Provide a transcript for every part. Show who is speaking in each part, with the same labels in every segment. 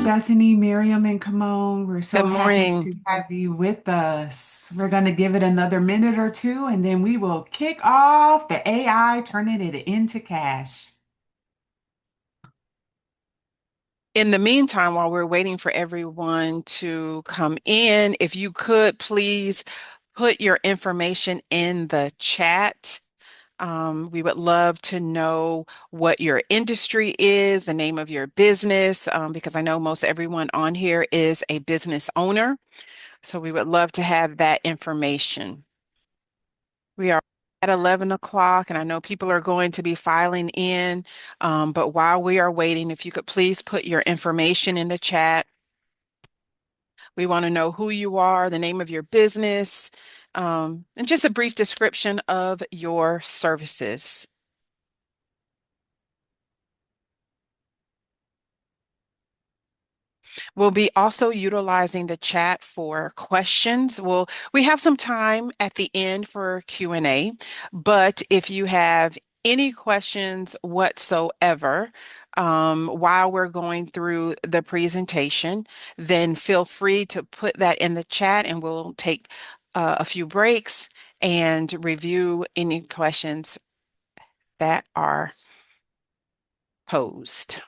Speaker 1: Bethany, Miriam, and Kimon. We're
Speaker 2: Good
Speaker 1: so happy
Speaker 2: morning.
Speaker 1: to have you with us. We're going to give it another minute or two, and then we will kick off the AI, turning it into cash.
Speaker 2: In the meantime, while we're waiting for everyone to come in, if you could please put your information in the chat. We would love to know what your industry is, the name of your business, because I know most everyone on here is a business owner. So we would love to have that information. We are at 11 o'clock, and I know people are going to be filing in. But while we are waiting, if you could please put your information in the chat. We want to know who you are, the name of your business, and just a brief description of your services. We'll be also utilizing the chat for questions. We have some time at the end for Q&A, but if you have any questions whatsoever, while we're going through the presentation, then feel free to put that in the chat and we'll take a few breaks and review any questions that are posed.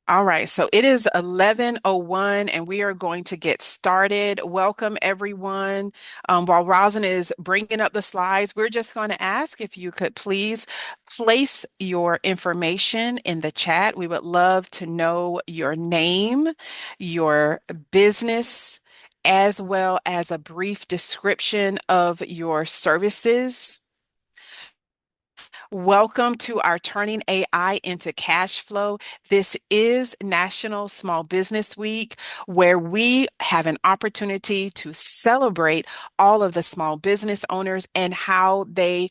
Speaker 2: All right, so it is 11:01 and we are going to get started. Welcome everyone. While Rosin is bringing up the slides, we're just going to ask if you could please place your information in the chat. We would love to know your name, your business, as well as a brief description of your services. Welcome to our Turning AI into Cash Flow. This is National Small Business Week, where we have an opportunity to celebrate all of the small business owners and how they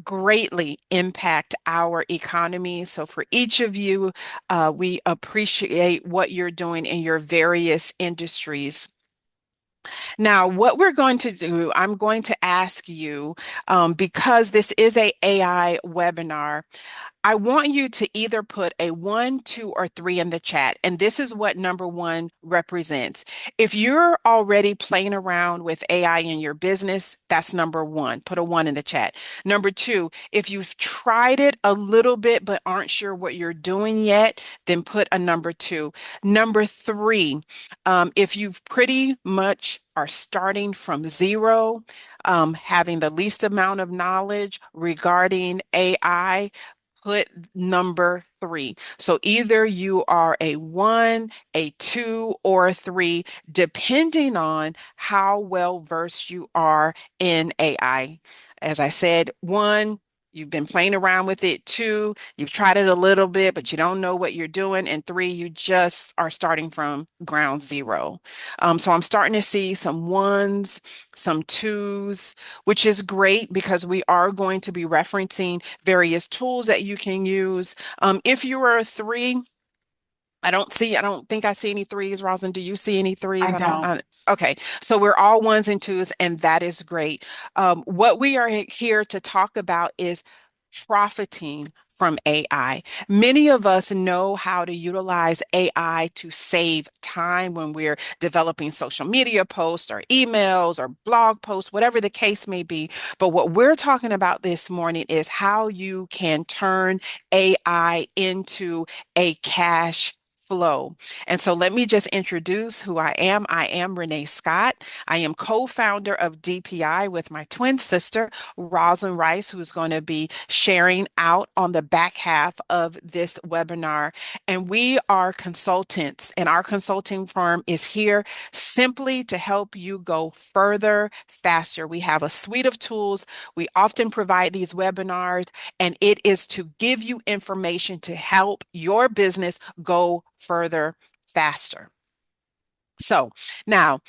Speaker 2: greatly impact our economy. So, for each of you, we appreciate what you're doing in your various industries. Now, what we're going to do, I'm going to ask you, because this is a AI webinar, I want you to either put a 1, 2, or 3 in the chat. And this is what number 1 represents. If you're already playing around with AI in your business, that's number 1. Put a 1 in the chat. Number 2, if you've tried it a little bit but aren't sure what you're doing yet, then put a number 2. Number 3, if you've pretty much are starting from zero, having the least amount of knowledge regarding AI, put number 3. So either you are a 1, a 2, or a 3, depending on how well versed you are in AI. As I said, 1, you've been playing around with it. 2, you've tried it a little bit, but you don't know what you're doing. And 3, you just are starting from ground zero. So I'm starting to see some 1s, some 2s, which is great because we are going to be referencing various tools that you can use. If you are a 3, I don't think I see any 3s. Rosin, do you see any 3s?
Speaker 1: I don't.
Speaker 2: Okay. So we're all 1s and 2s, and that is great. What we are here to talk about is profiting from AI. Many of us know how to utilize AI to save time when we're developing social media posts or emails or blog posts, whatever the case may be. But what we're talking about this morning is how you can turn AI into a cash flow. And so let me just introduce who I am. I am Renee Scott. I am co-founder of DPI with my twin sister, Roslyn Rice, who's going to be sharing out on the back half of this webinar. And we are consultants, and our consulting firm is here simply to help you go further, faster. We have a suite of tools. We often provide these webinars, and it is to give you information to help your business go further, faster. So now,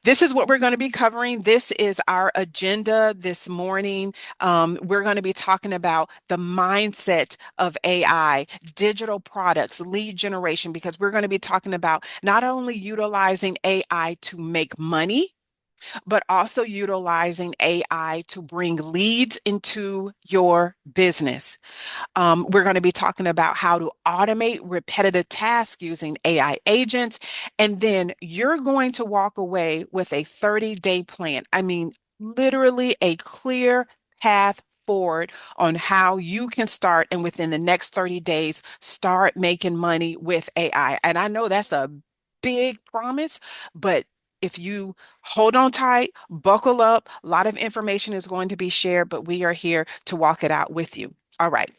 Speaker 2: this is what we're going to be covering. This is our agenda this morning. We're going to be talking about the mindset of AI, digital products, lead generation, because we're going to be talking about not only utilizing AI to make money, but also utilizing AI to bring leads into your business. We're going to be talking about how to automate repetitive tasks using AI agents. And then you're going to walk away with a 30-day plan. I mean, literally a clear path forward on how you can start and within the next 30 days start making money with AI. And I know that's a big promise, but if you hold on tight, buckle up, a lot of information is going to be shared, but we are here to walk it out with you. All right.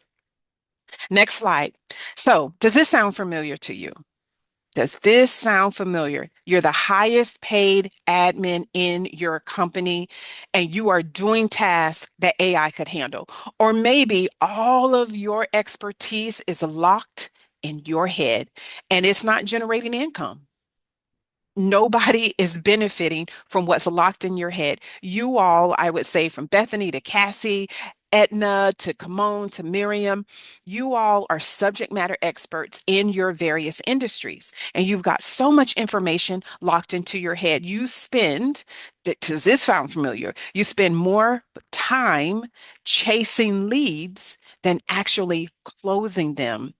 Speaker 2: Next slide. So, does this sound familiar to you? Does this sound familiar? You're the highest paid admin in your company, and you are doing tasks that AI could handle. Or maybe all of your expertise is locked in your head and it's not generating income. Nobody is benefiting from what's locked in your head. You all, I would say, from Bethany to Cassie, Etna to Kimon to Miriam, you all are subject matter experts in your various industries. And you've got so much information locked into your head. Does this sound familiar? You spend more time chasing leads than actually closing them.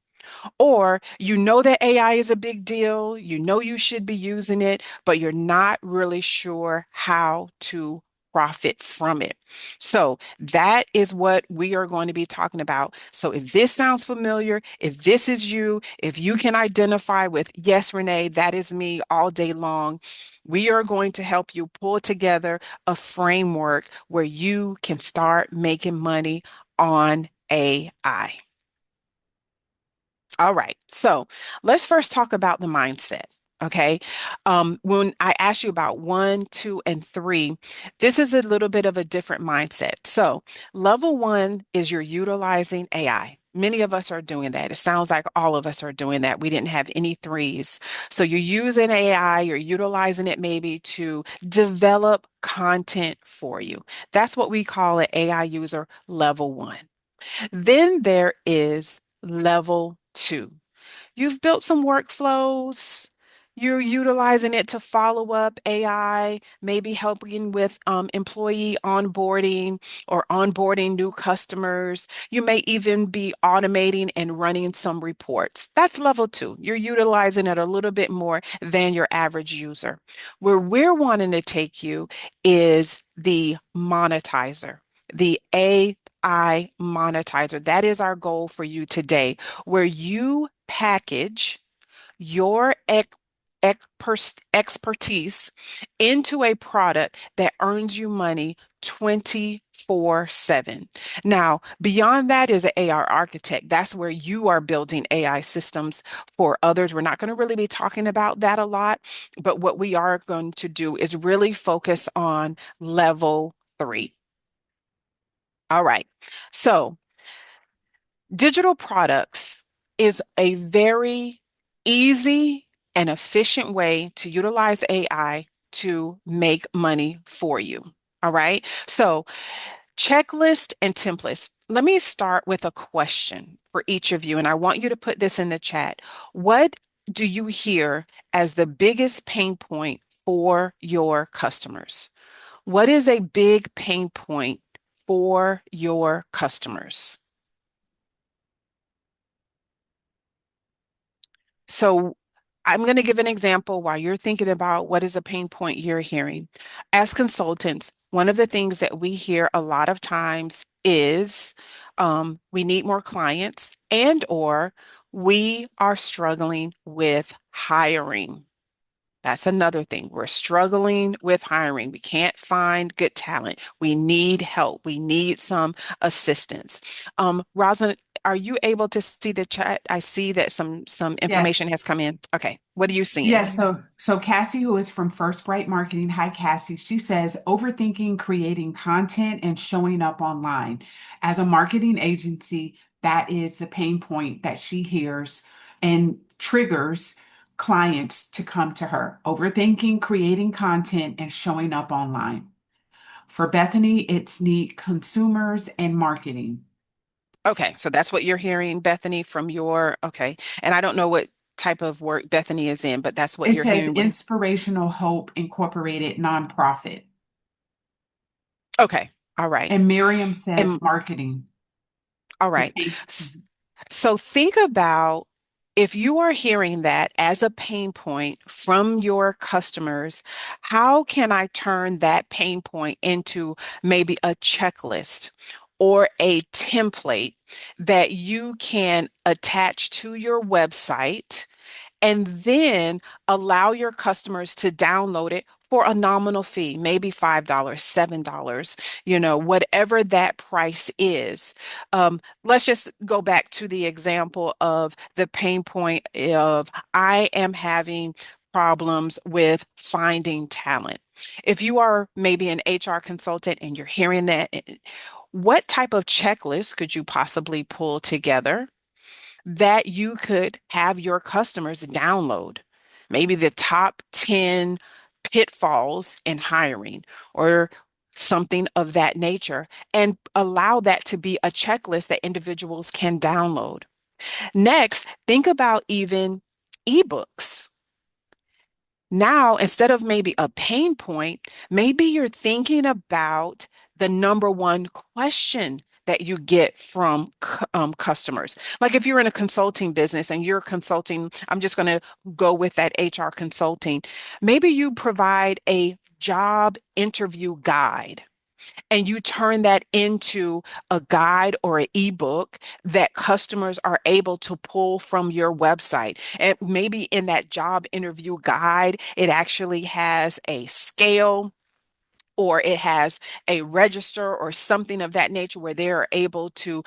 Speaker 2: Or you know that AI is a big deal, you know you should be using it, but you're not really sure how to profit from it. So that is what we are going to be talking about. So if this sounds familiar, if this is you, if you can identify with, yes, Renee, that is me all day long, we are going to help you pull together a framework where you can start making money on AI. All right. So let's first talk about the mindset. Okay. When I asked you about one, two, and three, this is a little bit of a different mindset. So, level one is you're utilizing AI. Many of us are doing that. It sounds like all of us are doing that. We didn't have any threes. So, you're using AI, you're utilizing it maybe to develop content for you. That's what we call an AI user level one. Then there is level two. You've built some workflows. You're utilizing it to follow up AI, maybe helping with employee onboarding or onboarding new customers. You may even be automating and running some reports. That's level two. You're utilizing it a little bit more than your average user. Where we're wanting to take you is the monetizer, the AI monetizer. That is our goal for you today, where you package your expertise into a product that earns you money 24/7. Now, beyond that is an AR architect. That's where you are building AI systems for others. We're not going to really be talking about that a lot, but what we are going to do is really focus on level three. All right. So, digital products is a very easy and efficient way to utilize AI to make money for you. All right. So, checklist and templates. Let me start with a question for each of you, and I want you to put this in the chat. What do you hear as the biggest pain point for your customers? What is a big pain point for your customers? So I'm going to give an example while you're thinking about what is a pain point you're hearing. As consultants, one of the things that we hear a lot of times is we need more clients and or we are struggling with hiring. That's another thing. We're struggling with hiring. We can't find good talent. We need help. We need some assistance. Rosalind, are you able to see the chat? I see that some
Speaker 1: Yes.
Speaker 2: information has come in. Okay, what are you seeing?
Speaker 1: Yes, so Cassie, who is from First Bright Marketing, hi Cassie. She says overthinking creating content and showing up online. As a marketing agency, that is the pain point that she hears and triggers clients to come to her. Overthinking creating content and showing up online. For Bethany, it's need consumers and marketing.
Speaker 2: Okay, so that's what you're hearing, Bethany, from your okay. And I don't know what type of work Bethany is in, but that's what
Speaker 1: It
Speaker 2: you're
Speaker 1: says
Speaker 2: hearing.
Speaker 1: Inspirational Hope Incorporated nonprofit.
Speaker 2: Okay. All right.
Speaker 1: And Miriam says
Speaker 2: And
Speaker 1: marketing.
Speaker 2: all
Speaker 1: The
Speaker 2: right.
Speaker 1: pain.
Speaker 2: S- So think about if you are hearing that as a pain point from your customers, how can I turn that pain point into maybe a checklist or a template that you can attach to your website? And then allow your customers to download it for a nominal fee, maybe $5, $7, whatever that price is. Let's just go back to the example of the pain point of I am having problems with finding talent. If you are maybe an HR consultant and you're hearing that, what type of checklist could you possibly pull together that you could have your customers download? Maybe the top 10 pitfalls in hiring or something of that nature, and allow that to be a checklist that individuals can download. Next, think about even ebooks. Now, instead of maybe a pain point, maybe you're thinking about the number one question that you get from customers. Like if you're in a consulting business and you're consulting, I'm just going to go with that HR consulting. Maybe you provide a job interview guide and you turn that into a guide or an ebook that customers are able to pull from your website. And maybe in that job interview guide, it actually has a scale or it has a register or something of that nature where they're able to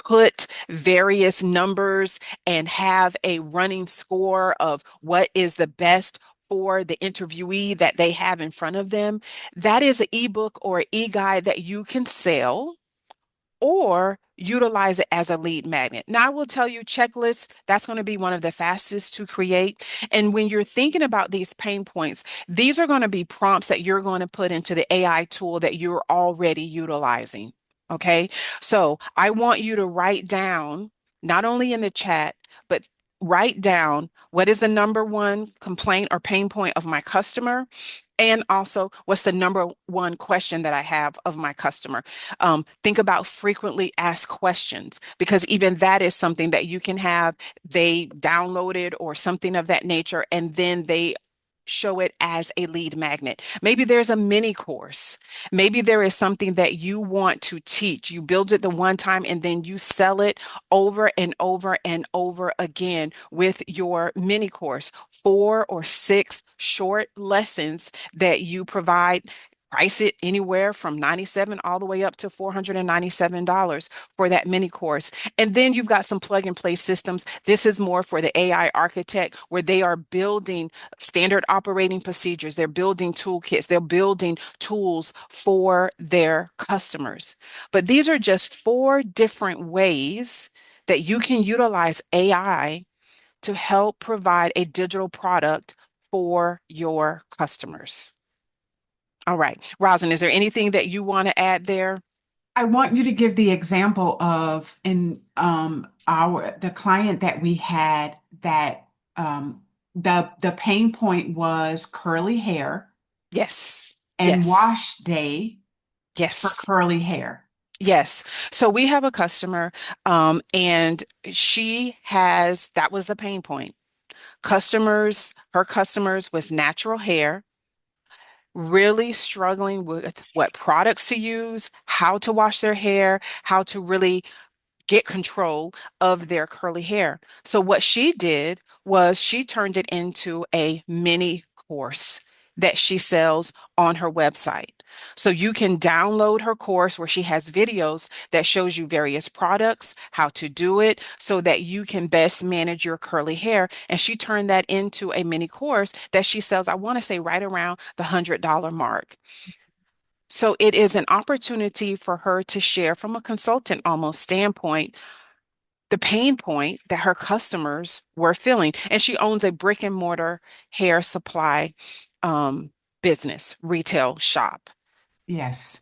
Speaker 2: put various numbers and have a running score of what is the best for the interviewee that they have in front of them. That is an ebook or e-guide that you can sell or utilize it as a lead magnet. Now, I will tell you, checklists, that's going to be one of the fastest to create. And when you're thinking about these pain points, these are going to be prompts that you're going to put into the AI tool that you're already utilizing. Okay. So I want you to write down, not only in the chat, but write down what is the number one complaint or pain point of my customer. And also, what's the number one question that I have of my customer? Think about frequently asked questions, because even that is something that you can have they downloaded or something of that nature, and then they show it as a lead magnet. Maybe there's a mini course. Maybe there is something that you want to teach. You build it the one time and then you sell it over and over and over again with your mini course, 4 or 6 short lessons that you provide. Price it anywhere from 97 all the way up to $497 for that mini course. And then you've got some plug and play systems. This is more for the AI architect where they are building standard operating procedures. They're building toolkits. They're building tools for their customers. But these are just 4 different ways that you can utilize AI to help provide a digital product for your customers. All right. Rosin, is there anything that you want to add there?
Speaker 1: I want you to give the example of in our the client that we had that the pain point was curly hair
Speaker 2: Yes.
Speaker 1: and
Speaker 2: Yes.
Speaker 1: wash day for
Speaker 2: Yes.
Speaker 1: curly hair.
Speaker 2: Yes. So we have a customer, and that was the pain point. Her customers with natural hair, really struggling with what products to use, how to wash their hair, how to really get control of their curly hair. So what she did was she turned it into a mini course that she sells on her website. So you can download her course where she has videos that shows you various products, how to do it so that you can best manage your curly hair. And she turned that into a mini course that she sells, I want to say right around the $100 mark. So it is an opportunity for her to share from a consultant almost standpoint the pain point that her customers were feeling. And she owns a brick and mortar hair supply um, business, retail shop.
Speaker 1: Yes.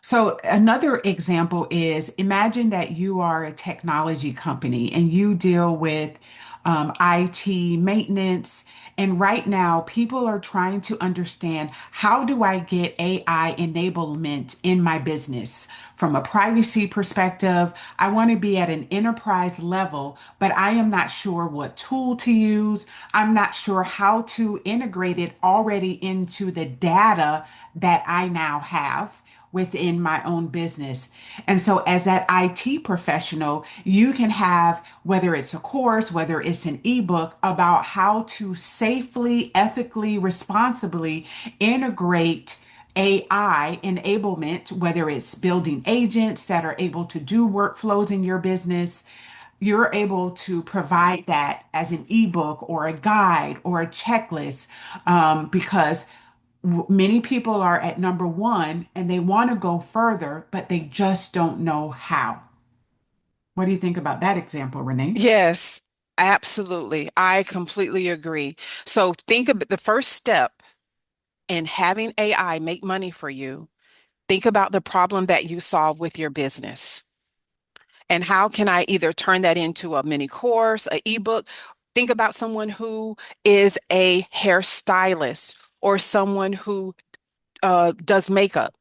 Speaker 1: So another example is imagine that you are a technology company and you deal with IT maintenance. And right now, people are trying to understand, how do I get AI enablement in my business? From a privacy perspective, I want to be at an enterprise level, but I am not sure what tool to use. I'm not sure how to integrate it already into the data that I now have within my own business. And so, as that IT professional, you can have, whether it's a course, whether it's an ebook, about how to safely, ethically, responsibly integrate AI enablement, whether it's building agents that are able to do workflows in your business. You're able to provide that as an ebook or a guide or a checklist, because many people are at number one and they want to go further, but they just don't know how. What do you think about that example, Renee?
Speaker 2: Yes, absolutely. I completely agree. So think about the first step in having AI make money for you. Think about the problem that you solve with your business. And how can I either turn that into a mini course, an ebook? Think about someone who is a hairstylist or someone who does makeup.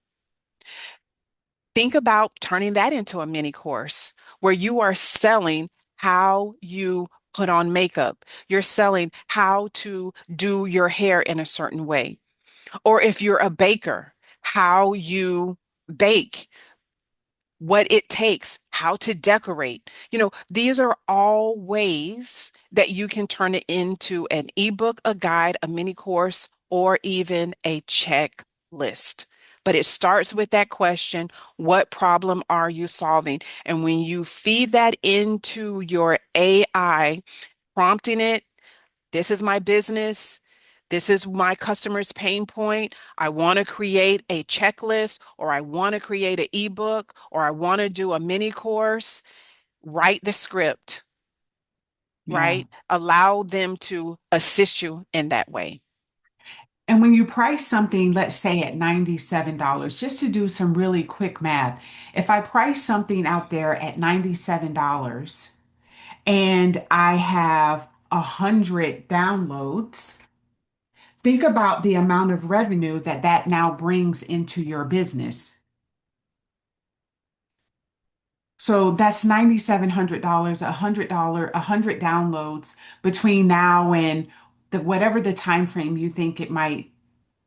Speaker 2: Think about turning that into a mini course where you are selling how you put on makeup. You're selling how to do your hair in a certain way. Or if you're a baker, how you bake, what it takes, how to decorate. These are all ways that you can turn it into an ebook, a guide, a mini course, or even a checklist. But it starts with that question, what problem are you solving? And when you feed that into your AI, prompting it, this is my business. This is my customer's pain point. I want to create a checklist, or I want to create an ebook, or I want to do a mini course. Write the script,
Speaker 1: Yeah.
Speaker 2: right? Allow them to assist you in that way.
Speaker 1: And when you price something, let's say at $97, just to do some really quick math, if I price something out there at $97 and I have 100 downloads, think about the amount of revenue that that now brings into your business. So that's $9,700, $100, 100 downloads between now and whatever the time frame you think it might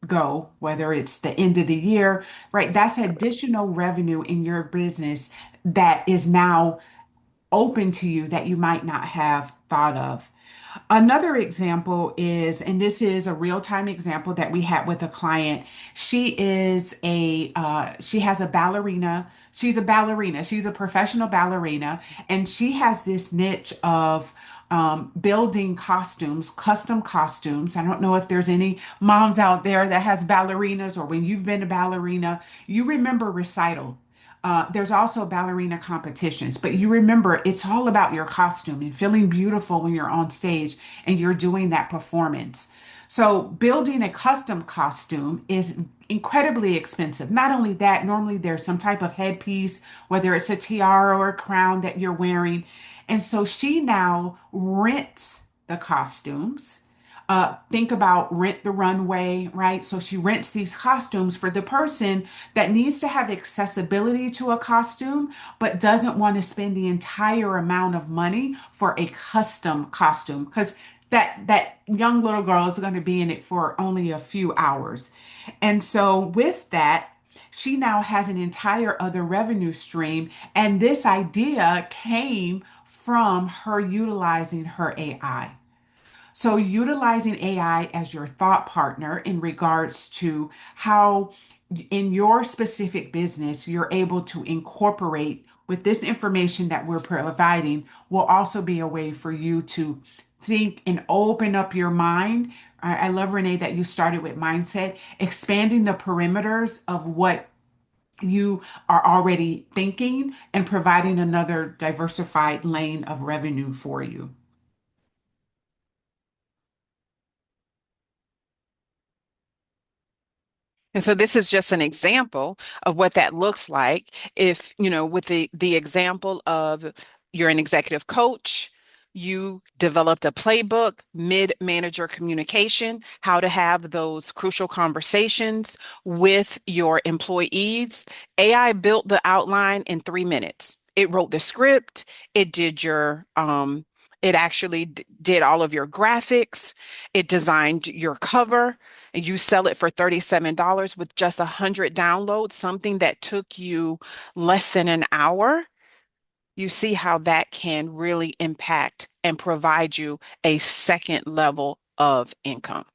Speaker 1: go, whether it's the end of the year, right? That's additional revenue in your business that is now open to you that you might not have thought of. Another example is, and this is a real-time example that we had with a client. She has a ballerina. She's a ballerina. She's a professional ballerina, and she has this niche of building costumes, custom costumes. I don't know if there's any moms out there that has ballerinas, or when you've been a ballerina, you remember recital. There's also ballerina competitions, but you remember it's all about your costume and feeling beautiful when you're on stage and you're doing that performance. So, building a custom costume is incredibly expensive. Not only that, normally there's some type of headpiece, whether it's a tiara or a crown that you're wearing. And so she now rents the costumes. Think about Rent the Runway, right? So she rents these costumes for the person that needs to have accessibility to a costume, but doesn't want to spend the entire amount of money for a custom costume, because that young little girl is going to be in it for only a few hours. And so with that, she now has an entire other revenue stream. And this idea came from her utilizing her AI. So, utilizing AI as your thought partner in regards to how, in your specific business, you're able to incorporate with this information that we're providing, will also be a way for you to think and open up your mind. I love, Renee, that you started with mindset, expanding the perimeters of what you are already thinking and providing another diversified lane of revenue for you.
Speaker 2: And so this is just an example of what that looks like. If, with the example of you're an executive coach, You developed a playbook, mid-manager communication, how to have those crucial conversations with your employees. AI built the outline in 3 minutes. It wrote the script, it did it actually did all of your graphics, it designed your cover, and you sell it for $37 with just 100 downloads, something that took you less than an hour. You see how that can really impact and provide you a second level of income.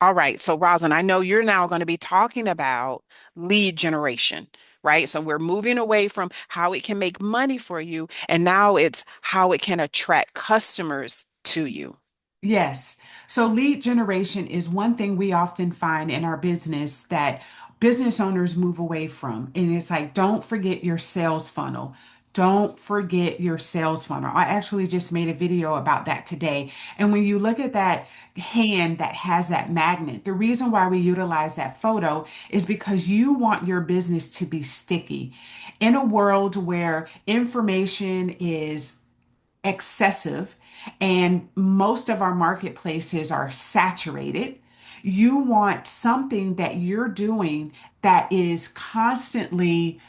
Speaker 2: All right, so Roslyn, I know you're now going to be talking about lead generation, right? So we're moving away from how it can make money for you, and now it's how it can attract customers to you.
Speaker 1: Yes. So lead generation is one thing we often find in our business that business owners move away from. And it's like, don't forget your sales funnel. Don't forget your sales funnel. I actually just made a video about that today. And when you look at that hand that has that magnet, the reason why we utilize that photo is because you want your business to be sticky. In a world where information is excessive and most of our marketplaces are saturated, you want something that you're doing that is constantly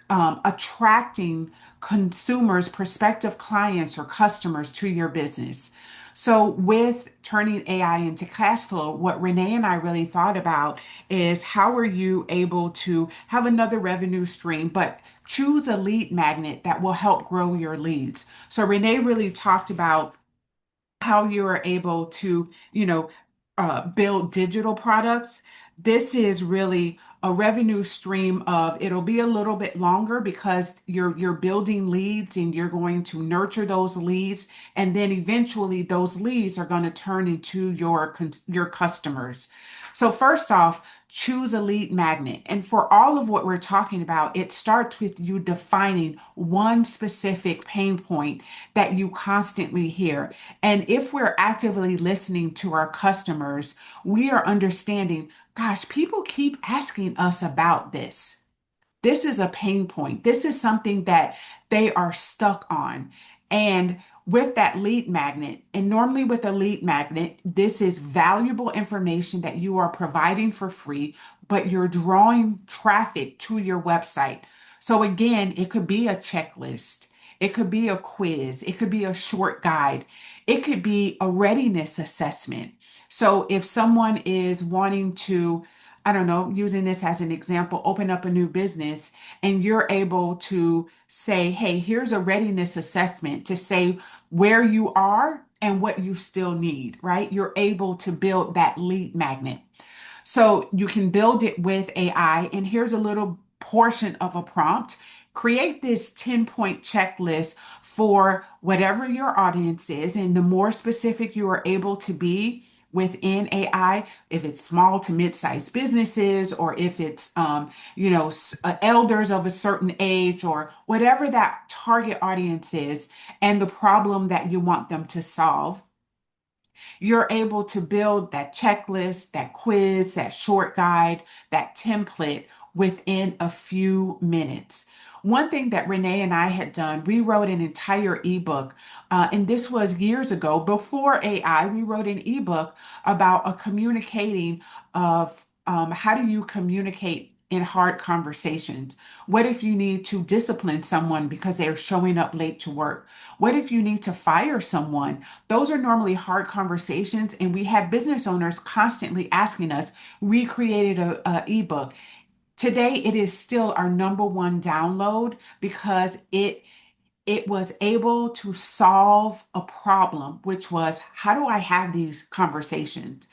Speaker 1: attracting consumers, prospective clients, or customers to your business. So, with turning AI into cash flow, what Renee and I really thought about is how are you able to have another revenue stream, but choose a lead magnet that will help grow your leads. So, Renee really talked about how you are able to, build digital products. This is really a revenue stream of it'll be a little bit longer because you're building leads and you're going to nurture those leads, and then eventually those leads are going to turn into your customers. So first off, choose a lead magnet. And for all of what we're talking about, it starts with you defining one specific pain point that you constantly hear. And if we're actively listening to our customers, we are understanding, gosh, people keep asking us about this. This is a pain point. This is something that they are stuck on. And with that lead magnet, and normally with a lead magnet, this is valuable information that you are providing for free, but you're drawing traffic to your website. So again, it could be a checklist. It could be a quiz. It could be a short guide. It could be a readiness assessment. So if someone is wanting to, I don't know, using this as an example, open up a new business and you're able to say, hey, here's a readiness assessment to say where you are and what you still need, right? You're able to build that lead magnet. So you can build it with AI. And here's a little portion of a prompt. Create this 10-point checklist for whatever your audience is. And the more specific you are able to be within AI, if it's small to mid-sized businesses, or if it's, elders of a certain age, or whatever that target audience is, and the problem that you want them to solve, you're able to build that checklist, that quiz, that short guide, that template within a few minutes. One thing that Renee and I had done, we wrote an entire ebook, and this was years ago before AI. We wrote an ebook about a communicating of how do you communicate in hard conversations? What if you need to discipline someone because they're showing up late to work? What if you need to fire someone? Those are normally hard conversations, and we have business owners constantly asking us. We created a ebook. Today, it is still our number one download because it was able to solve a problem, which was how do I have these conversations?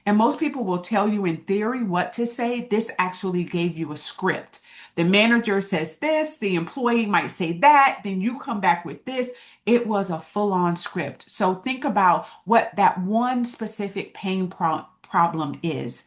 Speaker 1: And most people will tell you in theory what to say. This actually gave you a script. The manager says this, the employee might say that, then you come back with this. It was a full-on script. So think about what that one specific problem is.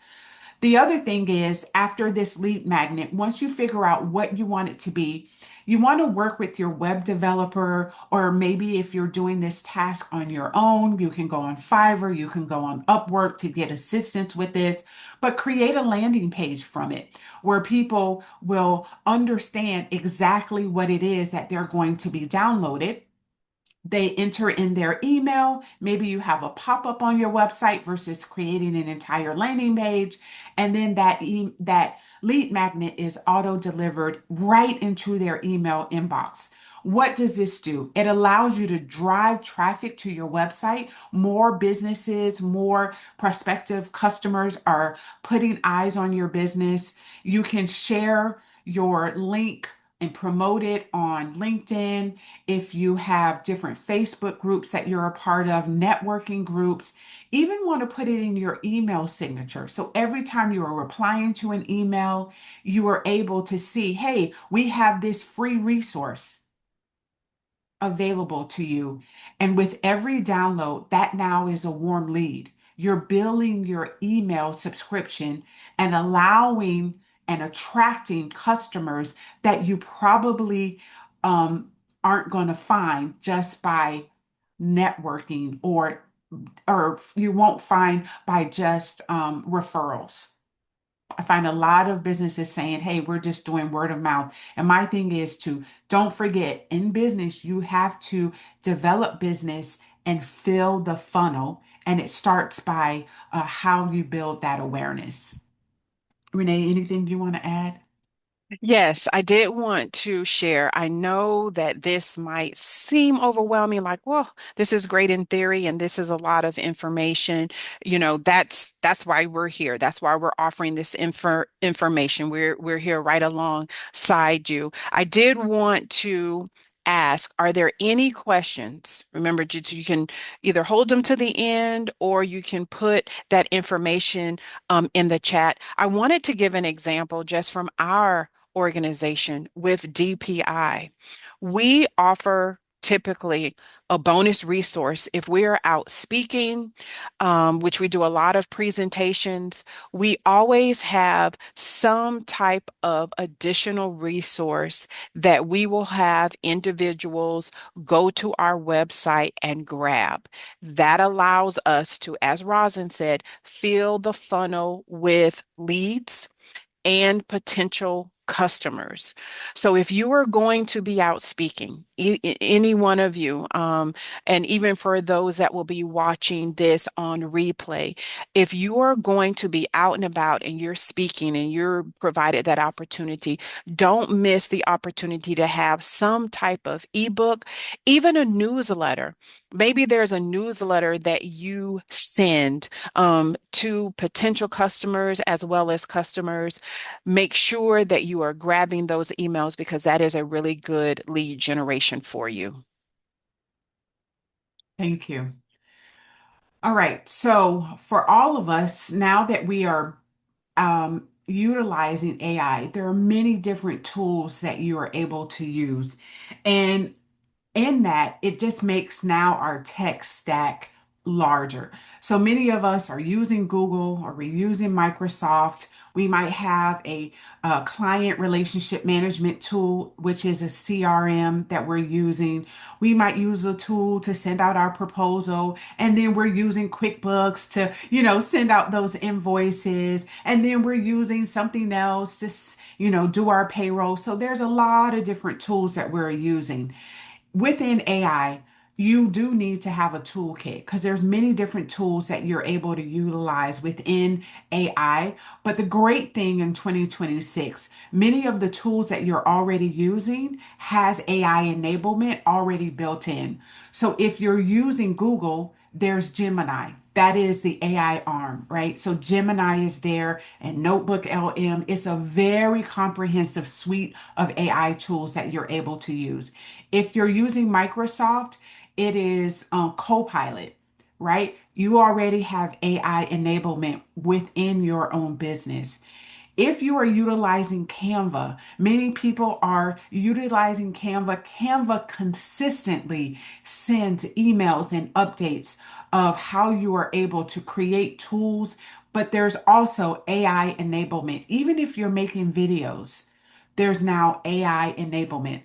Speaker 1: The other thing is, after this lead magnet, once you figure out what you want it to be, you want to work with your web developer, or maybe if you're doing this task on your own, you can go on Fiverr, you can go on Upwork to get assistance with this, but create a landing page from it where people will understand exactly what it is that they're going to be downloaded. They enter in their email. Maybe you have a pop-up on your website versus creating an entire landing page. And then that lead magnet is auto-delivered right into their email inbox. What does this do? It allows you to drive traffic to your website. More businesses, more prospective customers are putting eyes on your business. You can share your link and promote it on LinkedIn. If you have different Facebook groups that you're a part of, networking groups, even want to put it in your email signature. So every time you are replying to an email, you are able to see, hey, we have this free resource available to you. And with every download, that now is a warm lead. You're building your email subscription and allowing and attracting customers that you probably um, aren't going to find just by networking or you won't find by just referrals. I find a lot of businesses saying, hey, we're just doing word of mouth. And my thing is to don't forget in business, you have to develop business and fill the funnel. And it starts by how you build that awareness. Renee, anything you want to add?
Speaker 2: Yes, I did want to share. I know that this might seem overwhelming, like, well, this is great in theory and this is a lot of information. That's why we're here. That's why we're offering this information. We're here right alongside you. I did want to ask, are there any questions? Remember, you can either hold them to the end or you can put that information in the chat. I wanted to give an example just from our organization with DPI. We offer typically a bonus resource if we are out speaking, which we do a lot of presentations. We always have some type of additional resource that we will have individuals go to our website and grab. That allows us to, as Rosin said, fill the funnel with leads and potential customers. So if you are going to be out speaking, any one of you, and even for those that will be watching this on replay, if you are going to be out and about and you're speaking and you're provided that opportunity, don't miss the opportunity to have some type of ebook, even a newsletter. Maybe there's a newsletter that you send to potential customers as well as customers. Make sure that you are grabbing those emails because that is a really good lead generation for you.
Speaker 1: Thank you. All right. So for all of us, now that we are utilizing AI, there are many different tools that you are able to use. And in that, it just makes now our tech stack larger. So many of us are using Google or we're using Microsoft. We might have a client relationship management tool, which is a CRM that we're using. We might use a tool to send out our proposal, and then we're using QuickBooks to, send out those invoices, and then we're using something else to, do our payroll. So there's a lot of different tools that we're using within AI. You do need to have a toolkit because there's many different tools that you're able to utilize within AI. But the great thing in 2026, many of the tools that you're already using has AI enablement already built in. So if you're using Google, there's Gemini. That is the AI arm, right? So Gemini is there and Notebook LM. It's a very comprehensive suite of AI tools that you're able to use. If you're using Microsoft, it is Copilot, right? You already have AI enablement within your own business. If you are utilizing Canva, many people are utilizing Canva. Canva consistently sends emails and updates of how you are able to create tools, but there's also AI enablement. Even if you're making videos, there's now AI enablement.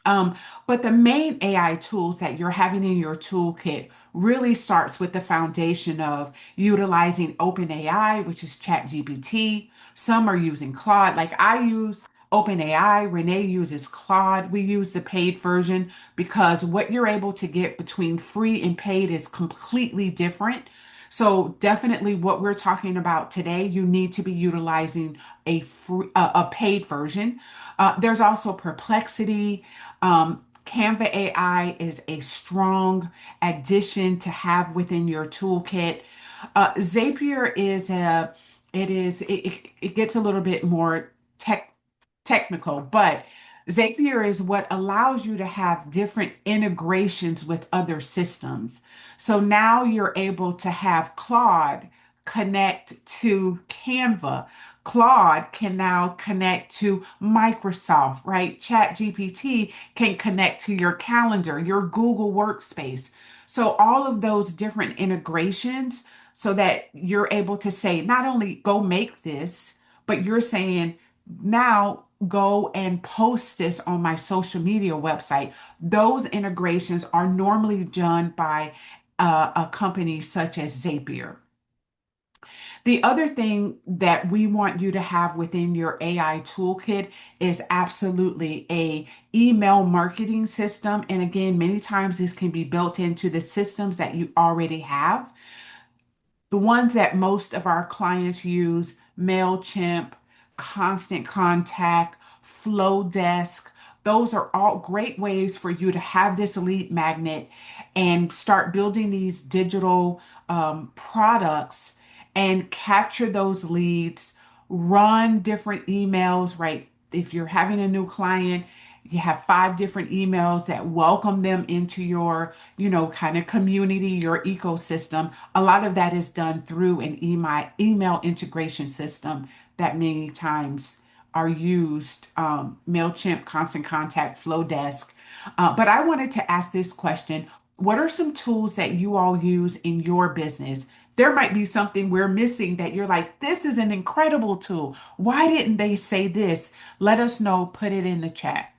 Speaker 1: But the main AI tools that you're having in your toolkit really starts with the foundation of utilizing OpenAI, which is ChatGPT. Some are using Claude. Like I use OpenAI. Renee uses Claude. We use the paid version because what you're able to get between free and paid is completely different. So definitely what we're talking about today, you need to be utilizing a paid version. There's also Perplexity. Canva AI is a strong addition to have within your toolkit. Zapier is it gets a little bit more technical, but Zapier is what allows you to have different integrations with other systems. So now you're able to have Claude connect to Canva. Claude can now connect to Microsoft, right? ChatGPT can connect to your calendar, your Google Workspace. So all of those different integrations so that you're able to say, not only go make this, but you're saying, now go and post this on my social media website. Those integrations are normally done by a company such as Zapier. The other thing that we want you to have within your AI toolkit is absolutely a email marketing system. And again, many times this can be built into the systems that you already have. The ones that most of our clients use, MailChimp, Constant Contact, Flowdesk, those are all great ways for you to have this lead magnet and start building these digital products and capture those leads, run different emails, right? If you're having a new client, you have five different emails that welcome them into your, kind of community, your ecosystem. A lot of that is done through an email integration system that many times are used, MailChimp, Constant Contact, Flowdesk. But I wanted to ask this question. What are some tools that you all use in your business? There might be something we're missing that you're like, this is an incredible tool. Why didn't they say this? Let us know. Put it in the chat.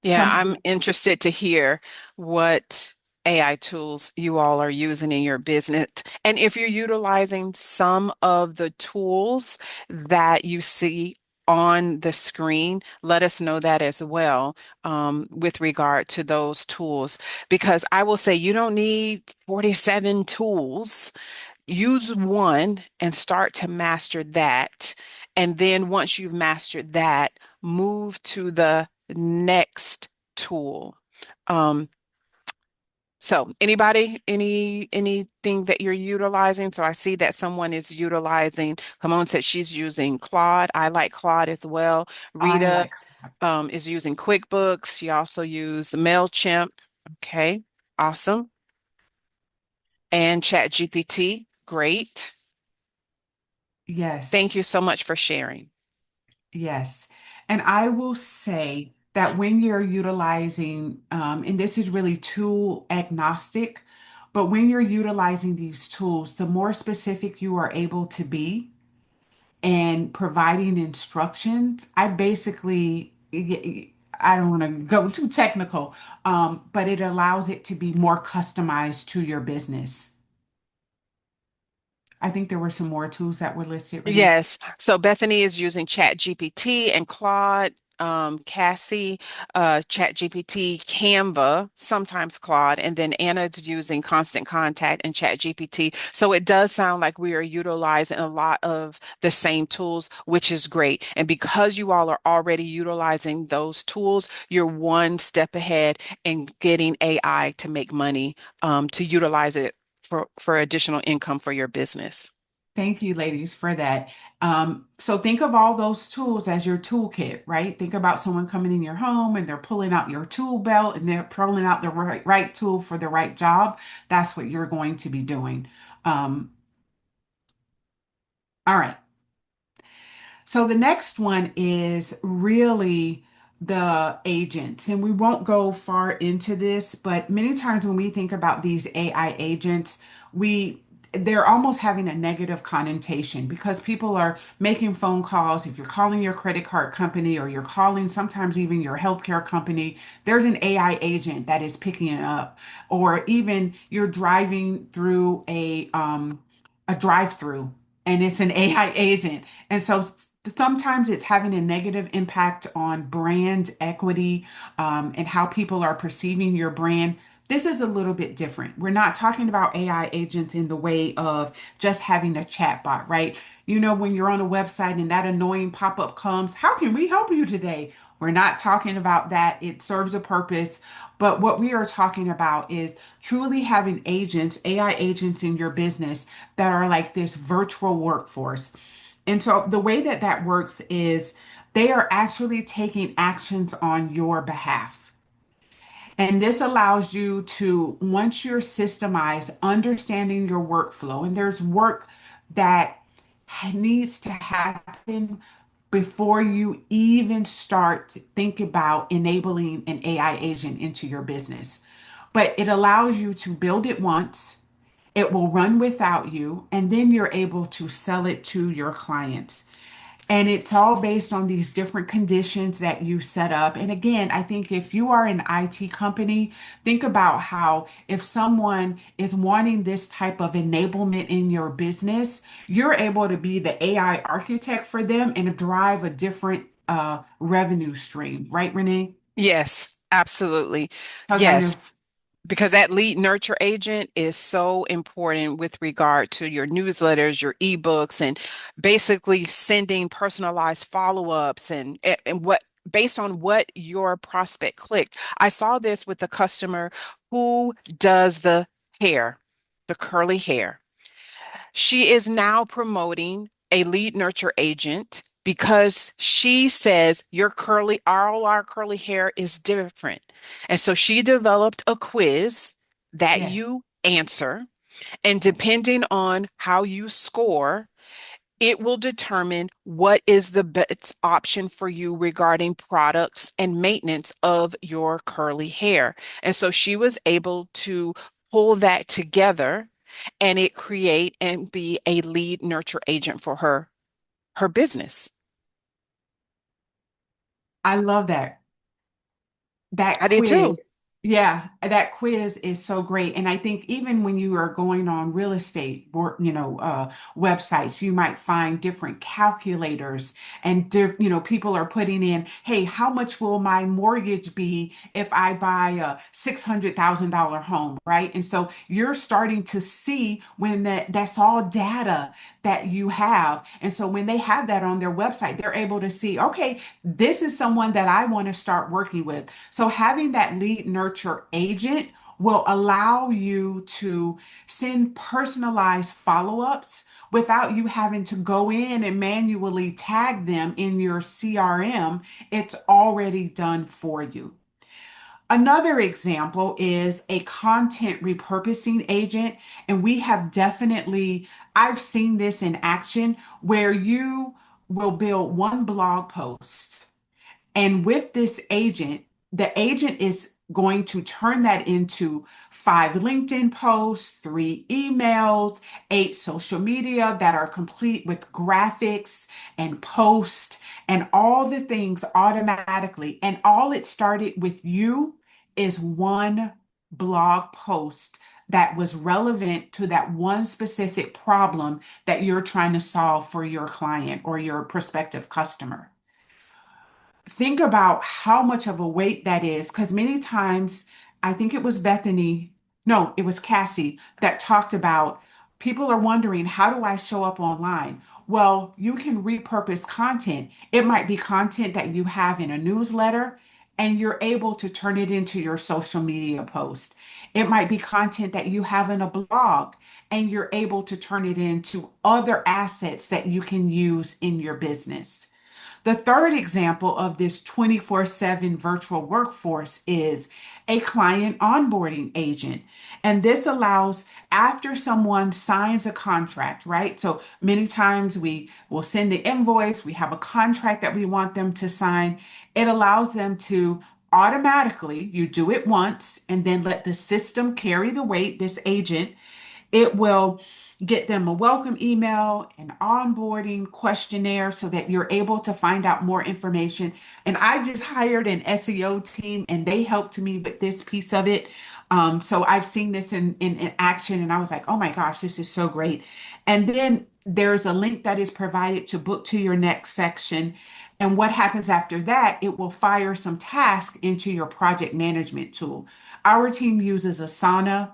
Speaker 2: Yeah,
Speaker 1: Some
Speaker 2: I'm interested to hear what AI tools you all are using in your business. And if you're utilizing some of the tools that you see on the screen, let us know that as well, with regard to those tools. Because I will say you don't need 47 tools. Use one and start to master that. And then once you've mastered that, move to the next tool. Um, so anything that you're utilizing? So I see that someone is utilizing, Camone said she's using Claude. I like Claude as well.
Speaker 1: I
Speaker 2: Rita
Speaker 1: like.
Speaker 2: is using QuickBooks. She also used MailChimp. Okay, awesome. And ChatGPT, great. Thank
Speaker 1: Yes,
Speaker 2: you so much for sharing.
Speaker 1: yes. And I will say that when you're utilizing, and this is really tool agnostic, but when you're utilizing these tools, the more specific you are able to be and providing instructions, I don't want to go too technical, but it allows it to be more customized to your business. I think there were some more tools that were listed, Renee.
Speaker 2: Yes. So Bethany is using ChatGPT and Claude, Cassie, ChatGPT, Canva, sometimes Claude, and then Anna's using Constant Contact and ChatGPT. So it does sound like we are utilizing a lot of the same tools, which is great. And because you all are already utilizing those tools, you're one step ahead in getting AI to make money, to utilize it for additional income for your business.
Speaker 1: Thank you, ladies, for that. So think of all those tools as your toolkit, right? Think about someone coming in your home and they're pulling out your tool belt and they're pulling out the right tool for the right job. That's what you're going to be doing. Um, all right. So the next one is really the agents, and we won't go far into this, but many times when we think about these AI agents, we they're almost having a negative connotation because people are making phone calls. If you're calling your credit card company or you're calling sometimes even your healthcare company, there's an AI agent that is picking it up, or even you're driving through a drive-through. and it's an AI agent. And so sometimes it's having a negative impact on brand equity, and how people are perceiving your brand. This is a little bit different. We're not talking about AI agents in the way of just having a chat bot, right? You know, when you're on a website and that annoying pop-up comes, how can we help you today? We're not talking about that. It serves a purpose. But what we are talking about is truly having agents, AI agents in your business that are like this virtual workforce. And so the way that that works is they are actually taking actions on your behalf. And this allows you to, once you're systemized, understanding your workflow, and there's work that needs to happen before you even start to think about enabling an AI agent into your business. But it allows you to build it once, it will run without you, and then you're able to sell it to your clients. And it's all based on these different conditions that you set up. And again, I think if you are an IT company, think about how if someone is wanting this type of enablement in your business, you're able to be the AI architect for them and drive a different revenue stream, right, Renee?
Speaker 2: Yes, absolutely.
Speaker 1: Because I know,
Speaker 2: Yes, because that lead nurture agent is so important with regard to your newsletters, your ebooks, and basically sending personalized follow-ups and what based on what your prospect clicked. I saw this with a customer who does the hair, the curly hair. She is now promoting a lead nurture agent because she says your curly, all our curly hair is different. And so she developed a quiz that
Speaker 1: yes.
Speaker 2: you answer, and depending on how you score, it will determine what is the best option for you regarding products and maintenance of your curly hair. And so she was able to pull that together and it create and be a lead nurture agent for her business.
Speaker 1: I love that. That
Speaker 2: I did too.
Speaker 1: quiz, yeah, that quiz is so great. And I think even when you are going on real estate or, websites, you might find different calculators and people are putting in, hey, how much will my mortgage be if I buy a $600,000 home, right? And so you're starting to see when that's all data that you have. And so when they have that on their website, they're able to see, okay, this is someone that I want to start working with. So having that lead nurture agent will allow you to send personalized follow-ups without you having to go in and manually tag them in your CRM. It's already done for you. Another example is a content repurposing agent. And we have definitely, I've seen this in action where you will build one blog post and with this agent, the agent is going to turn that into 5 LinkedIn posts, 3 emails, 8 social media that are complete with graphics and posts and all the things automatically. And all it started with you is one blog post that was relevant to that one specific problem that you're trying to solve for your client or your prospective customer. Think about how much of a weight that is because many times I think it was Bethany, no, it was Cassie that talked about people are wondering, how do I show up online? Well, you can repurpose content. It might be content that you have in a newsletter and you're able to turn it into your social media post. It might be content that you have in a blog and you're able to turn it into other assets that you can use in your business. The third example of this 24/7 virtual workforce is a client onboarding agent. And this allows after someone signs a contract, right? So many times we will send the invoice, we have a contract that we want them to sign. It allows them to automatically, you do it once and then let the system carry the weight, this agent it will get them a welcome email, an onboarding questionnaire so that you're able to find out more information. And I just hired an SEO team and they helped me with this piece of it. So I've seen this in action and I was like, oh my gosh, this is so great. And then there's a link that is provided to book to your next section. And what happens after that, it will fire some tasks into your project management tool. Our team uses Asana.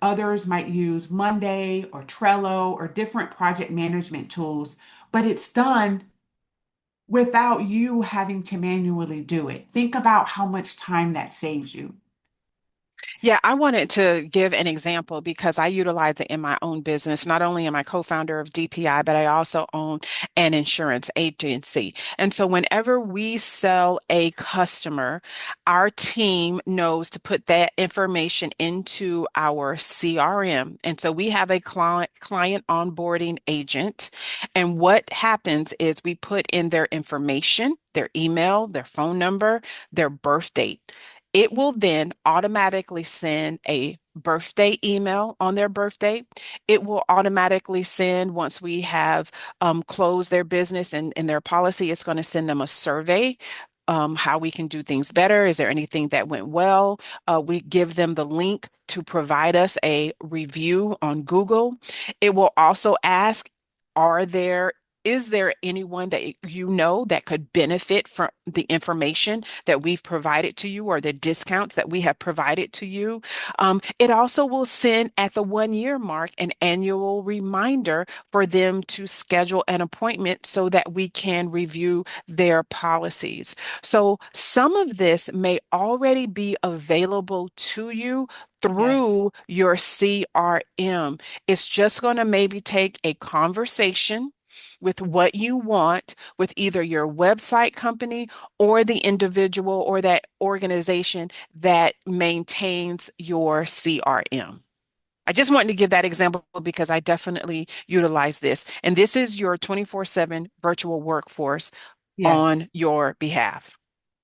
Speaker 1: Others might use Monday or Trello or different project management tools, but it's done without you having to manually do it. Think about how much time that saves you.
Speaker 2: Yeah, I wanted to give an example because I utilize it in my own business. Not only am I co-founder of DPI, but I also own an insurance agency. And so whenever we sell a customer, our team knows to put that information into our CRM. And so we have a client onboarding agent. And what happens is we put in their information, their email, their phone number, their birth date. It will then automatically send a birthday email on their birthday. It will automatically send, once we have closed their business and their policy, it's going to send them a survey. How we can do things better. Is there anything that went well? We give them the link to provide us a review on Google. It will also ask, are there is there anyone that you know that could benefit from the information that we've provided to you or the discounts that we have provided to you? It also will send at the 1 year mark an annual reminder for them to schedule an appointment so that we can review their policies. So some of this may already be available to you
Speaker 1: Yes.
Speaker 2: through your CRM. It's just going to maybe take a conversation with what you want with either your website company or the individual or that organization that maintains your CRM. I just wanted to give that example because I definitely utilize this. And this is your 24/7 virtual workforce on
Speaker 1: Yes.
Speaker 2: your behalf.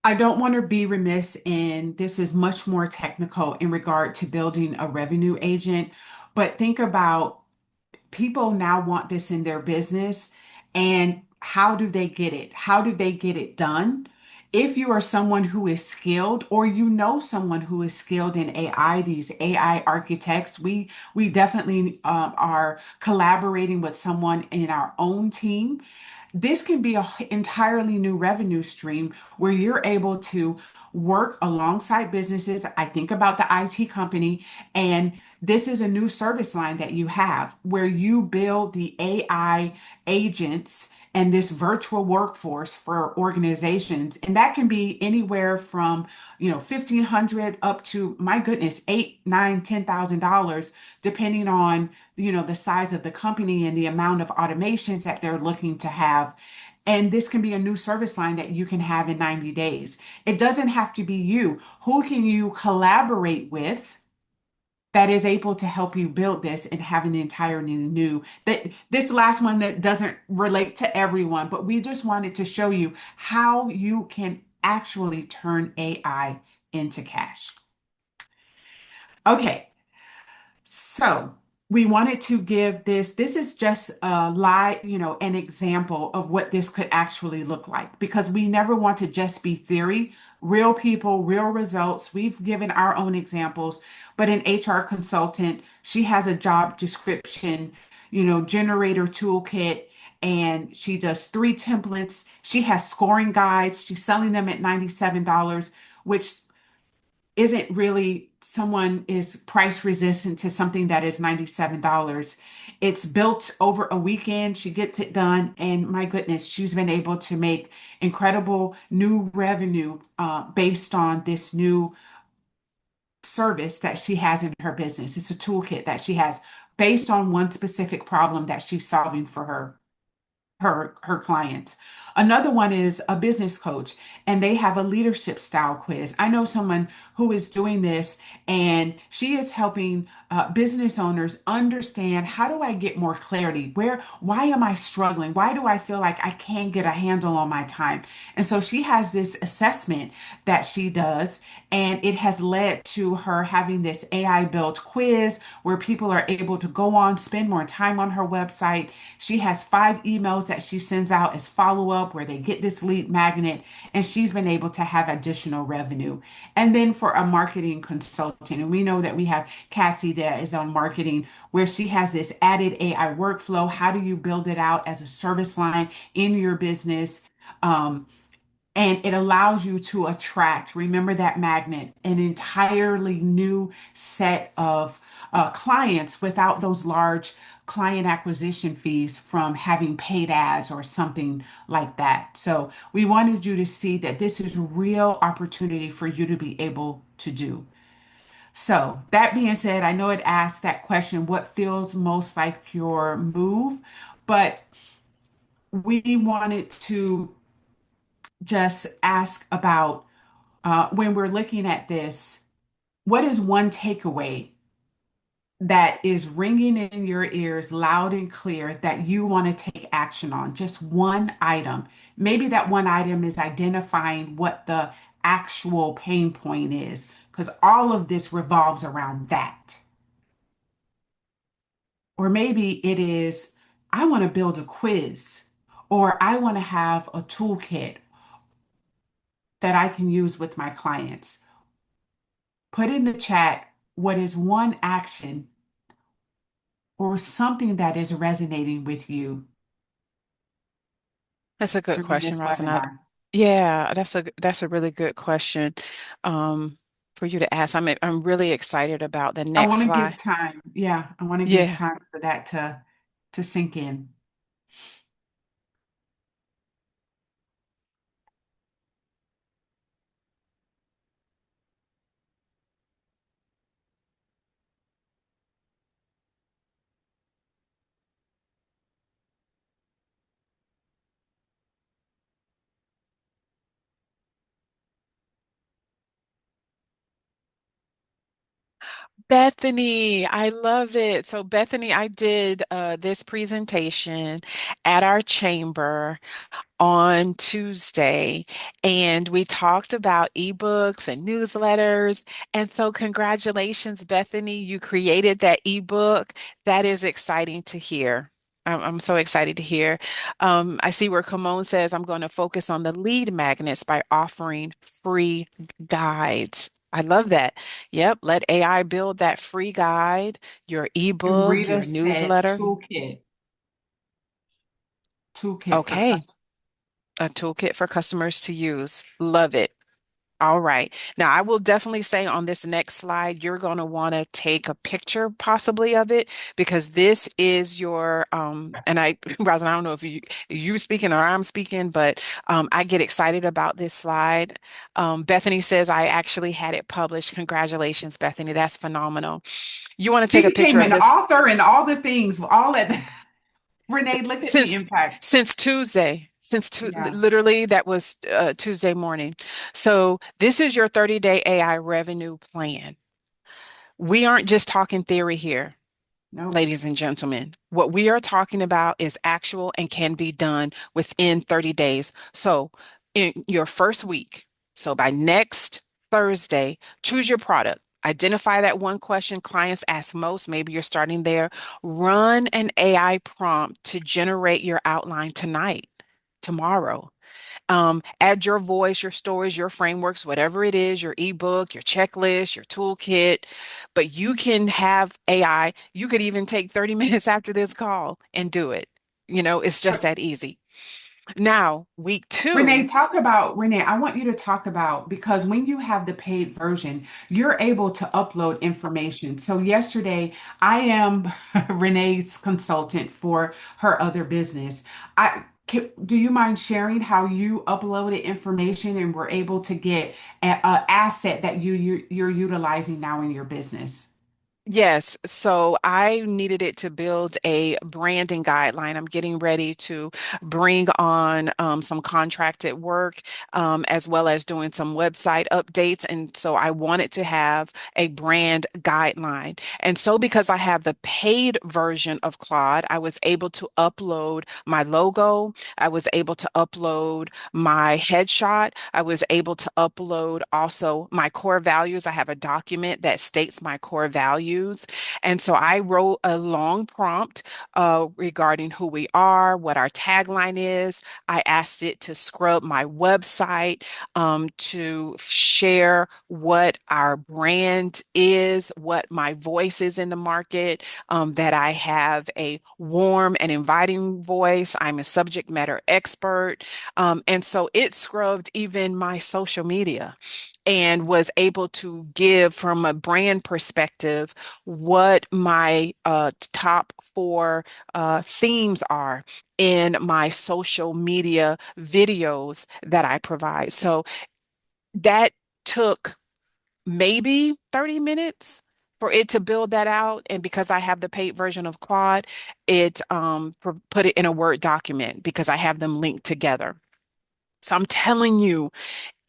Speaker 1: I don't want to be remiss in this is much more technical in regard to building a revenue agent, but think about people now want this in their business, and how do they get it? How do they get it done? If you are someone who is skilled or you know someone who is skilled in AI, these AI architects, we definitely are collaborating with someone in our own team. This can be an entirely new revenue stream where you're able to work alongside businesses. I think about the IT company, and this is a new service line that you have where you build the AI agents and this virtual workforce for organizations. And that can be anywhere from, 1,500 up to, my goodness, eight, nine, $10,000, depending on, the size of the company and the amount of automations that they're looking to have. And this can be a new service line that you can have in 90 days. It doesn't have to be you. Who can you collaborate with that is able to help you build this and have an entirely new that this last one that doesn't relate to everyone, but we just wanted to show you how you can actually turn AI into cash. Okay, so we wanted to give this. This is just a live, an example of what this could actually look like because we never want to just be theory, real people, real results. We've given our own examples, but an HR consultant, she has a job description, generator toolkit, and she does 3 templates. She has scoring guides. She's selling them at $97, which isn't really someone is price resistant to something that is $97. It's built over a weekend. She gets it done. And my goodness, she's been able to make incredible new revenue based on this new service that she has in her business. It's a toolkit that she has based on one specific problem that she's solving for her clients. Another one is a business coach, and they have a leadership style quiz. I know someone who is doing this, and she is helping business owners understand, how do I get more clarity? Why am I struggling? Why do I feel like I can't get a handle on my time? And so she has this assessment that she does, and it has led to her having this AI built quiz where people are able to go on, spend more time on her website. She has 5 emails that she sends out as follow-up where they get this lead magnet, and she's been able to have additional revenue. And then for a marketing consultant, and we know that we have Cassie that is on marketing, where she has this added AI workflow. How do you build it out as a service line in your business? Um, and it allows you to attract, remember that magnet, an entirely new set of clients without those large client acquisition fees from having paid ads or something like that. So we wanted you to see that this is real opportunity for you to be able to do. So that being said, I know it asked that question, what feels most like your move? But we wanted to just ask about when we're looking at this, what is one takeaway that is ringing in your ears loud and clear that you want to take action on? Just one item. Maybe that one item is identifying what the actual pain point is, because all of this revolves around that. Or maybe it is, I want to build a quiz, or I want to have a toolkit that I can use with my clients. Put in the chat what is one action or something that is resonating with you
Speaker 2: That's a good
Speaker 1: during
Speaker 2: question,
Speaker 1: this
Speaker 2: Rosanna.
Speaker 1: webinar.
Speaker 2: Yeah, that's a really good question um, for you to ask. I'm really excited about the
Speaker 1: I
Speaker 2: next
Speaker 1: want to
Speaker 2: slide.
Speaker 1: give time. Yeah, I want to give
Speaker 2: Yeah.
Speaker 1: time for that to sink in.
Speaker 2: Bethany, I love it. So, Bethany, I did this presentation at our chamber on Tuesday, and we talked about ebooks and newsletters. And so, congratulations, Bethany, you created that ebook. That is exciting to hear. I'm so excited to hear. I see where Kimon says, I'm going to focus on the lead magnets by offering free guides. I love that. Yep, let AI build that free guide, your
Speaker 1: And
Speaker 2: ebook,
Speaker 1: Rita
Speaker 2: your
Speaker 1: said
Speaker 2: newsletter.
Speaker 1: toolkit for
Speaker 2: Okay,
Speaker 1: customers.
Speaker 2: a toolkit for customers to use. Love it. All right. Now, I will definitely say on this next slide, you're going to want to take a picture possibly of it because this is your and I Rosin, I don't know if you speaking or I'm speaking, but I get excited about this slide. Bethany says I actually had it published. Congratulations, Bethany. That's phenomenal. You want to
Speaker 1: She
Speaker 2: take a picture
Speaker 1: became
Speaker 2: of
Speaker 1: an
Speaker 2: this
Speaker 1: author and all the things, all at Renee, look at the
Speaker 2: since
Speaker 1: impact.
Speaker 2: since Tuesday,
Speaker 1: Yeah.
Speaker 2: literally that was Tuesday morning. So this is your 30-day AI revenue plan. We aren't just talking theory here,
Speaker 1: Nope.
Speaker 2: ladies and gentlemen. What we are talking about is actual and can be done within 30 days. So, in your first week, so by next Thursday, choose your product. Identify that one question clients ask most. Maybe you're starting there. Run an AI prompt to generate your outline tonight, tomorrow. Add your voice, your stories, your frameworks, whatever it is, your ebook, your checklist, your toolkit. But you can have AI. You could even take 30 minutes after this call and do it. It's just that easy. Now, week
Speaker 1: Renee,
Speaker 2: two,
Speaker 1: Renee, I want you to talk about because when you have the paid version, you're able to upload information. So yesterday, I am Renee's consultant for her other business. Do you mind sharing how you uploaded information and were able to get a asset that you're utilizing now in your business?
Speaker 2: yes, so I needed it to build a branding guideline. I'm getting ready to bring on some contracted work as well as doing some website updates. And so I wanted to have a brand guideline. And so because I have the paid version of Claude, I was able to upload my logo. I was able to upload my headshot. I was able to upload also my core values. I have a document that states my core values use. And so I wrote a long prompt regarding who we are, what our tagline is. I asked it to scrub my website, to share what our brand is, what my voice is in the market, that I have a warm and inviting voice. I'm a subject matter expert. And so it scrubbed even my social media and was able to give from a brand perspective what my top four themes are in my social media videos that I provide. So that took maybe 30 minutes for it to build that out. And because I have the paid version of Claude, it put it in a Word document because I have them linked together. So I'm telling you,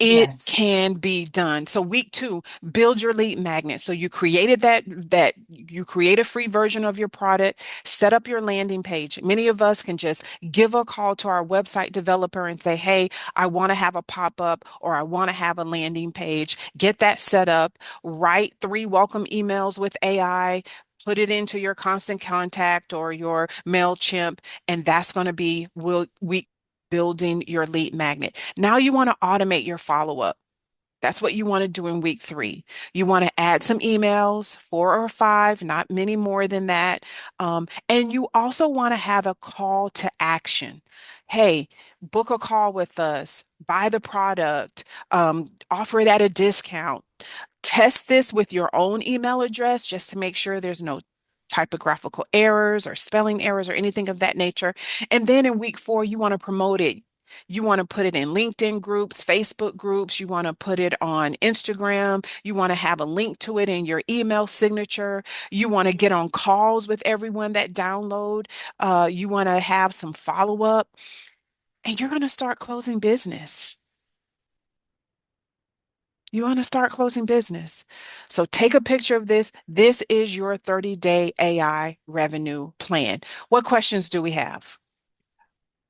Speaker 2: it
Speaker 1: Yes.
Speaker 2: can be done. So week two, build your lead magnet. So you created that you create a free version of your product, set up your landing page. Many of us can just give a call to our website developer and say, "Hey, I want to have a pop-up or I want to have a landing page." Get that set up, write 3 welcome emails with AI. Put it into your Constant Contact or your MailChimp, and that's going to be will we building your lead magnet. Now you want to automate your follow-up. That's what you want to do in week three. You want to add some emails, 4 or 5, not many more than that. And you also want to have a call to action. Hey, book a call with us, buy the product, offer it at a discount. Test this with your own email address just to make sure there's no typographical errors or spelling errors or anything of that nature. And then in week four, you want to promote it. You want to put it in LinkedIn groups, Facebook groups. You want to put it on Instagram. You want to have a link to it in your email signature. You want to get on calls with everyone that download. You want to have some follow up, and you're going to start closing business. You want to start closing business. So take a picture of this. This is your 30-day AI revenue plan. What questions do we have?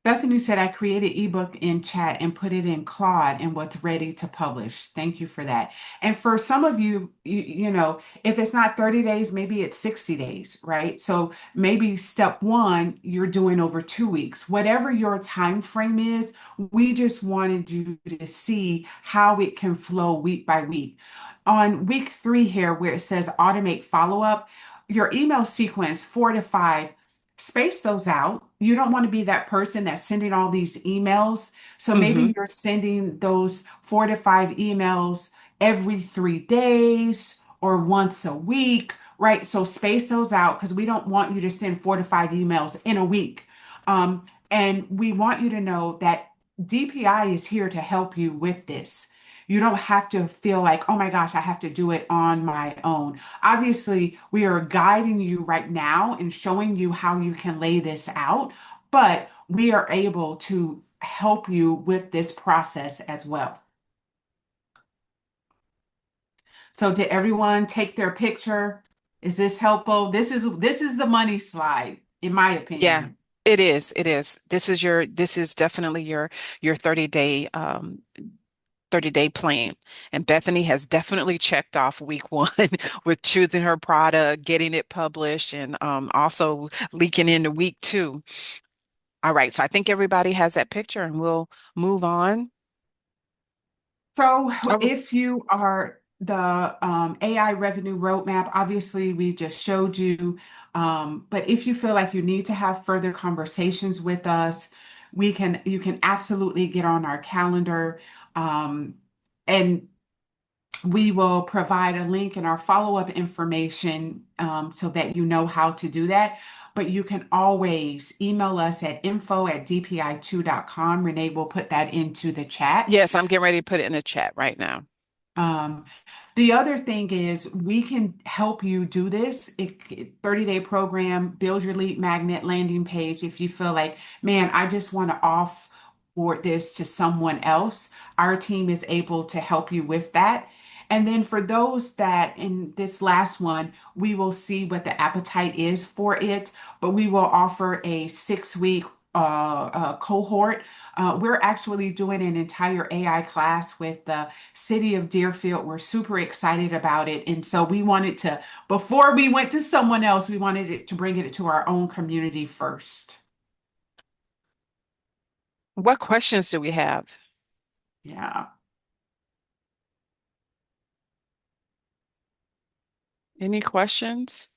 Speaker 1: Bethany said, I created ebook in chat and put it in Claude and what's ready to publish. Thank you for that. And for some of you, if it's not 30 days, maybe it's 60 days, right? So maybe step one, you're doing over 2 weeks. Whatever your time frame is, we just wanted you to see how it can flow week by week. On week 3 here, where it says automate follow-up, your email sequence 4 to 5, space those out. You don't want to be that person that's sending all these emails. So
Speaker 2: Hmm.
Speaker 1: maybe you're sending those 4 to 5 emails every 3 days or once a week, right? So space those out because we don't want you to send 4 to 5 emails in a week. And we want you to know that DPI is here to help you with this. You don't have to feel like, oh my gosh, I have to do it on my own. Obviously, we are guiding you right now and showing you how you can lay this out, but we are able to help you with this process as well. So did everyone take their picture? Is this helpful? This is the money slide, in my
Speaker 2: Yeah,
Speaker 1: opinion.
Speaker 2: it is. It is. This is definitely your 30-day plan. And Bethany has definitely checked off week one with choosing her product, getting it published, and also leaking into week two. All right, so I think everybody has that picture and we'll move on.
Speaker 1: So
Speaker 2: Oh,
Speaker 1: if you are the AI revenue roadmap, obviously we just showed you. But if you feel like you need to have further conversations with us, you can absolutely get on our calendar. And we will provide a link in our follow-up information so that you know how to do that. But you can always email us at info@dpi2.com. Renee will put that into the chat.
Speaker 2: yes, I'm getting ready to put it in the chat right now.
Speaker 1: Um, the other thing is we can help you do this. 30-day program, build your lead magnet landing page. If you feel like, man, I just want to offboard this to someone else, our team is able to help you with that. And then for those that in this last one, we will see what the appetite is for it, but we will offer a 6 week cohort. We're actually doing an entire AI class with the city of Deerfield. We're super excited about it. And so we wanted to, before we went to someone else, we wanted it to bring it to our own community first.
Speaker 2: What questions do we have?
Speaker 1: Yeah.
Speaker 2: Any questions?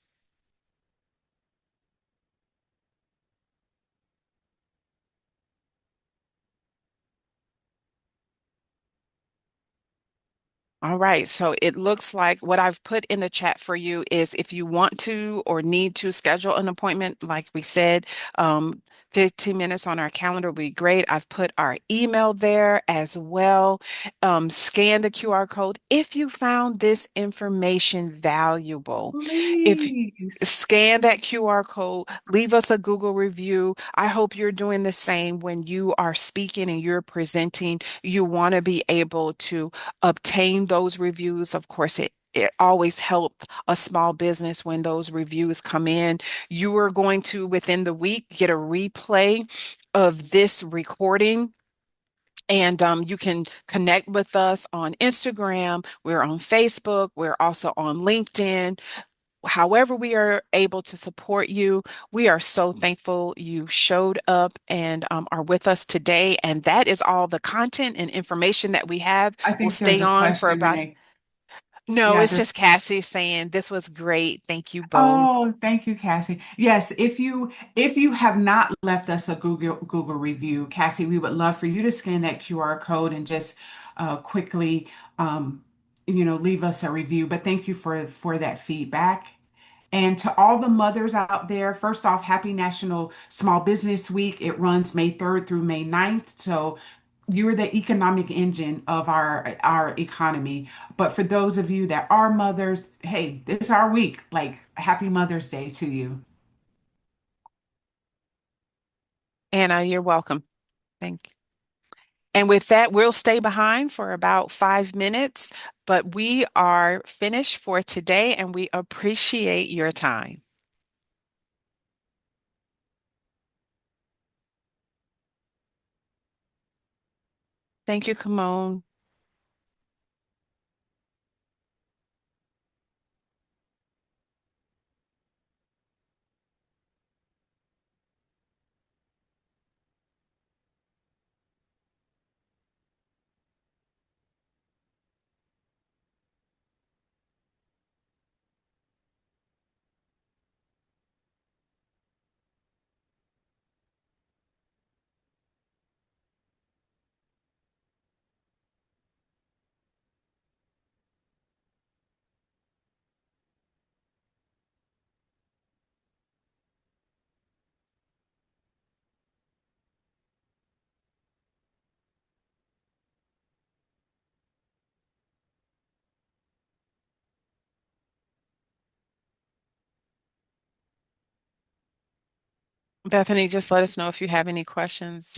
Speaker 2: All right, so it looks like what I've put in the chat for you is if you want to or need to schedule an appointment, like we said, 15 minutes on our calendar would be great. I've put our email there as well. Scan the QR code if you found this information valuable. If
Speaker 1: Please.
Speaker 2: Scan that QR code, leave us a Google review. I hope you're doing the same when you are speaking and you're presenting. You want to be able to obtain those reviews. Of course, it always helps a small business when those reviews come in. You are going to, within the week, get a replay of this recording. And you can connect with us on Instagram. We're on Facebook. We're also on LinkedIn. However, we are able to support you, we are so thankful you showed up and are with us today. And that is all the content and information that we have.
Speaker 1: I
Speaker 2: We'll
Speaker 1: think there's
Speaker 2: stay
Speaker 1: a
Speaker 2: on for
Speaker 1: question,
Speaker 2: about,
Speaker 1: Renee.
Speaker 2: no,
Speaker 1: Yeah,
Speaker 2: it's
Speaker 1: there's
Speaker 2: just Cassie saying this was great. Thank you both.
Speaker 1: Oh, thank you, Cassie. Yes, if you have not left us a Google review, Cassie, we would love for you to scan that QR code and just quickly leave us a review. But thank you for that feedback. And to all the mothers out there, first off, happy National Small Business Week. It runs May 3rd through May 9th. So you're the economic engine of our economy. But for those of you that are mothers, hey, this is our week. Like, happy Mother's Day to you.
Speaker 2: Anna, you're welcome. Thank you. And with that, we'll stay behind for about 5 minutes, but we are finished for today and we appreciate your time. Thank you, Kimon. Bethany, just let us know if you have any questions.